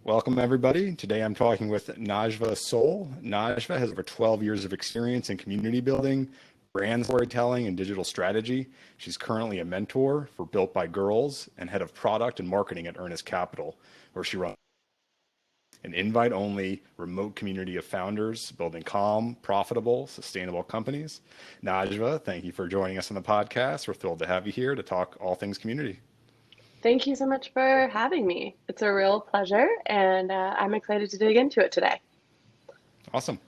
Welcome, everybody. Today I'm talking with Najva Sol. Najva has over 12 years of experience in community building, brand storytelling, and digital strategy. She's currently a mentor for Built by Girls and head of product and marketing at Earnest Capital, where she runs an invite-only remote community of founders building calm, profitable, sustainable companies. Najva, thank you for joining us on the podcast. We're thrilled to have you here to talk all things community. Thank you so much for having me. It's a real pleasure, and I'm excited to dig into it today. Awesome.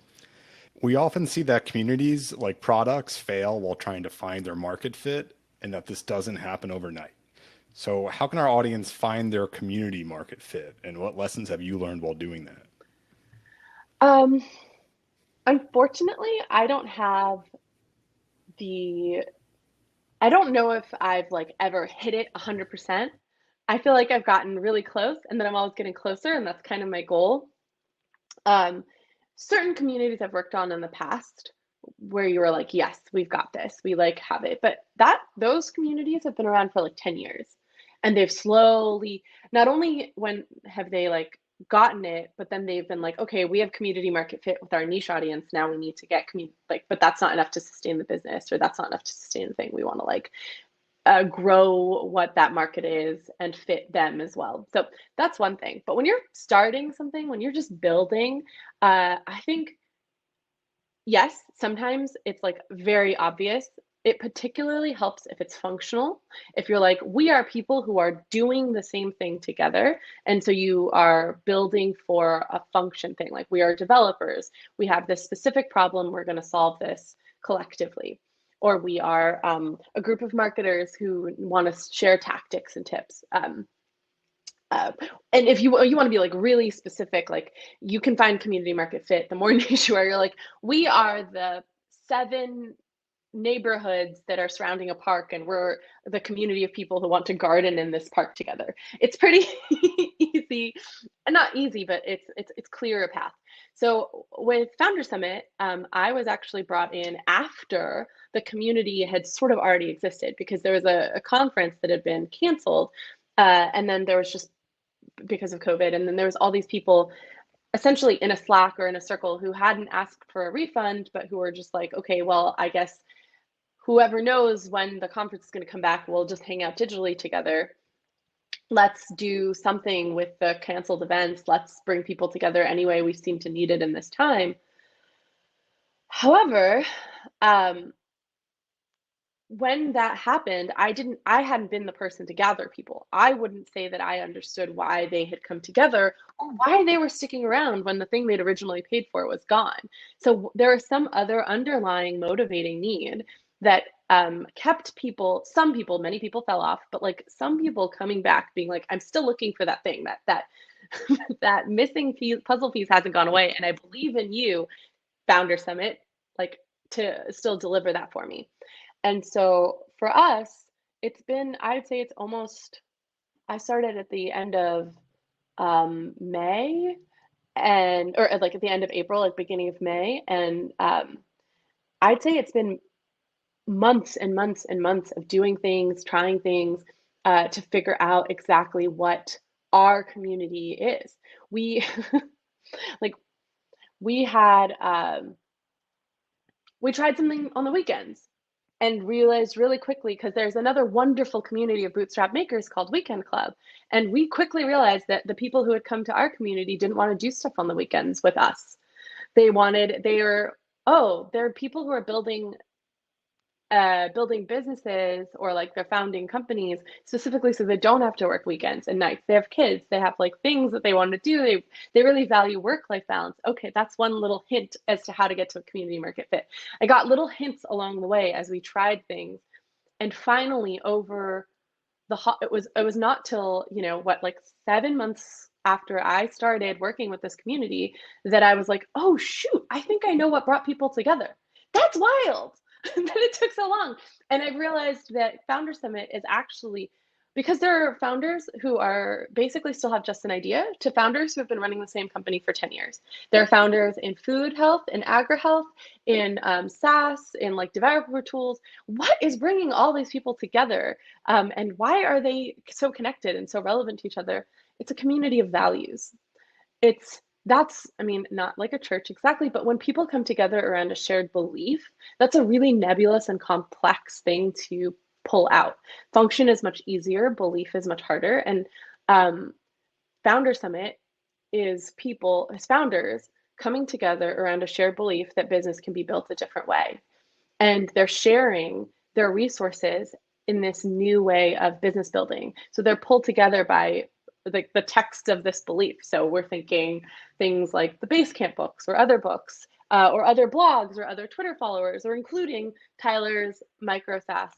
We often see that communities like products fail while trying to find their market fit, and that this doesn't happen overnight. So, how can our audience find their community market fit, and what lessons have you learned while doing that? Um, Unfortunately, I don't know if I've like ever hit it 100%. I feel like I've gotten really close, and then I'm always getting closer, and that's kind of my goal. Um, Certain communities I've worked on in the past where you were like, yes, we've got this, we like have it. But those communities have been around for like 10 years. And they've slowly, not only when have they like gotten it, but then they've been like, okay, we have community market fit with our niche audience. Now we need to get community, like, but that's not enough to sustain the business, or that's not enough to sustain the thing. We want to like grow what that market is and fit them as well. So that's one thing. But when you're starting something, when you're just building, I think, yes, sometimes it's like very obvious. It particularly helps if it's functional. If you're like, we are people who are doing the same thing together. And so you are building for a function thing. Like, we are developers. We have this specific problem. We're going to solve this collectively. Or we are a group of marketers who want to share tactics and tips. And if you want to be like really specific, like, you can find community market fit the more niche you are. You're like, we are the 7 neighborhoods that are surrounding a park, and we're the community of people who want to garden in this park together. It's pretty easy, not easy, but it's clear a path. So with Founder Summit, I was actually brought in after the community had sort of already existed, because there was a conference that had been canceled, and then there was just, because of COVID, and then there was all these people essentially in a Slack or in a circle who hadn't asked for a refund, but who were just like, okay, well, I guess whoever knows when the conference is going to come back, we'll just hang out digitally together. Let's do something with the canceled events. Let's bring people together anyway. We seem to need it in this time. However, when that happened, I hadn't been the person to gather people. I wouldn't say that I understood why they had come together or why they were sticking around when the thing they'd originally paid for was gone. So there was some other underlying motivating need that kept people, some people, many people fell off, but like some people coming back being like, I'm still looking for that thing, that that missing puzzle piece hasn't gone away, and I believe in you, Founder Summit, like, to still deliver that for me. And so for us, it's been, I'd say it's almost, I started at the end of May, or like at the end of April, like beginning of May. And I'd say it's been months and months and months of doing things, trying things, to figure out exactly what our community is. We, like, we had, we tried something on the weekends and realized really quickly, because there's another wonderful community of bootstrap makers called Weekend Club. And we quickly realized that the people who had come to our community didn't want to do stuff on the weekends with us. There are people who are building businesses, or like they're founding companies specifically so they don't have to work weekends and nights. They have kids, they have like things that they want to do. They really value work-life balance. Okay, that's one little hint as to how to get to a community market fit. I got little hints along the way as we tried things, and finally it was not till, like 7 months after I started working with this community that I was like, oh shoot, I think I know what brought people together. That's wild that it took so long. And I realized that Founder Summit is actually, because there are founders who are basically still have just an idea, to founders who have been running the same company for 10 years. There are founders in food health, in agri-health, in SaaS, in like developer tools. What is bringing all these people together? And why are they so connected and so relevant to each other? It's a community of values. That's, I mean, not like a church exactly, but when people come together around a shared belief, that's a really nebulous and complex thing to pull out. Function is much easier, belief is much harder. And um, Founder Summit is founders coming together around a shared belief that business can be built a different way. And they're sharing their resources in this new way of business building. So they're pulled together by like the text of this belief. So we're thinking things like the Basecamp books or other blogs or other Twitter followers, or including Tyler's micro SaaS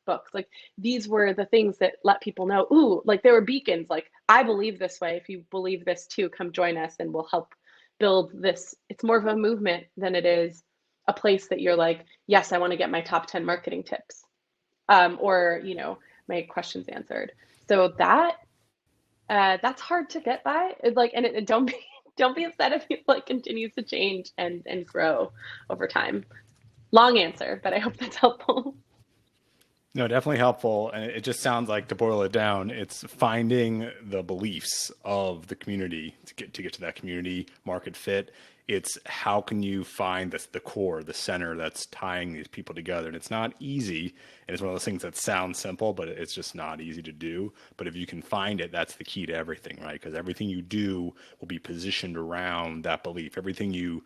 books. Like these were the things that let people know, ooh, like there were beacons, like I believe this way. If you believe this too, come join us and we'll help build this. It's more of a movement than it is a place that you're like, yes, I want to get my top 10 marketing tips, or, my questions answered. So that's hard to get by. And don't be, don't be upset if it like continues to change and grow over time. Long answer, but I hope that's helpful. No, definitely helpful. And it just sounds like, to boil it down, it's finding the beliefs of the community to get to that community market fit. It's how can you find the core, the center that's tying these people together. And it's not easy. And it's one of those things that sounds simple, but it's just not easy to do. But if you can find it, that's the key to everything, right? Because everything you do will be positioned around that belief. Everything you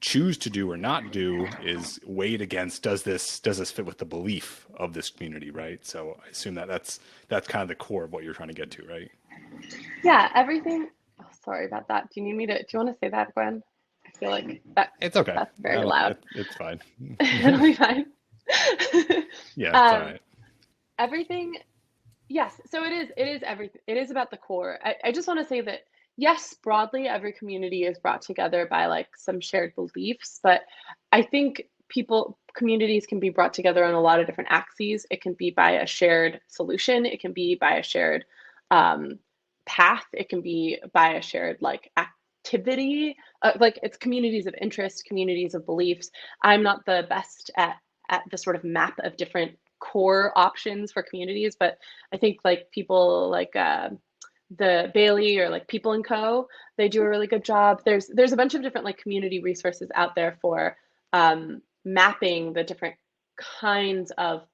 choose to do or not do is weighed against, does this fit with the belief of this community, right? So I assume that's kind of the core of what you're trying to get to, right? Yeah, everything. Oh, sorry about that. Do you want to say that, Gwen? I feel like It's okay. that's very loud. It's fine. It'll be fine. Yeah, it's all um, right. Everything. Yes, so it is everything. It is about the core. I just want to say that yes, broadly, every community is brought together by like some shared beliefs, but I think communities can be brought together on a lot of different axes. It can be by a shared solution, it can be by a shared um, path, it can be by a shared like activity. Like it's communities of interest, communities of beliefs. I'm not the best at the sort of map of different core options for communities, but I think like people like the Bailey or like People and Co. They do a really good job. There's a bunch of different like community resources out there for mapping the different kinds of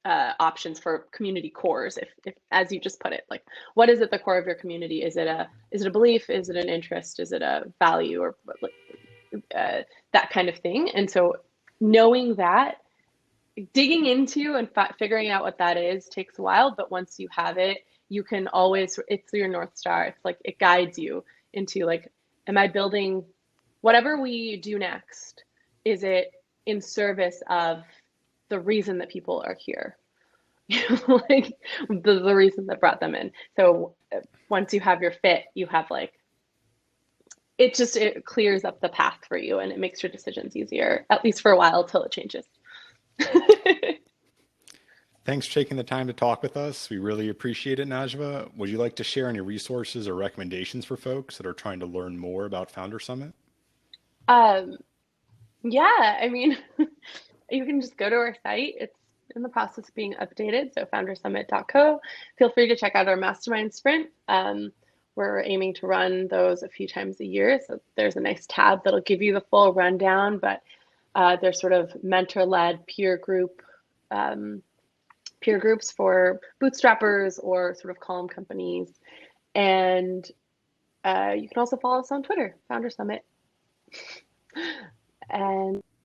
options for community cores. If, as you just put it, like what is at the core of your community? Is it a belief? Is it an interest? Is it a value or that kind of thing? And so knowing that, digging into and figuring out what that is takes a while, but once you have it, you can always, it's your North Star. It's like it guides you into like, am I building whatever we do next? Is it in service of the reason that people are here? Like the reason that brought them in. So once you have your fit, you have like, it clears up the path for you and it makes your decisions easier, at least for a while till it changes. Thanks for taking the time to talk with us. We really appreciate it, Najva. Would you like to share any resources or recommendations for folks that are trying to learn more about Founder Summit? Um, yeah, I mean, you can just go to our site. It's in the process of being updated, so foundersummit.co. Feel free to check out our mastermind sprint. We're aiming to run those a few times a year, so there's a nice tab that'll give you the full rundown, but they're sort of mentor-led peer groups for bootstrappers or sort of calm companies. And you can also follow us on Twitter, Founder Summit. And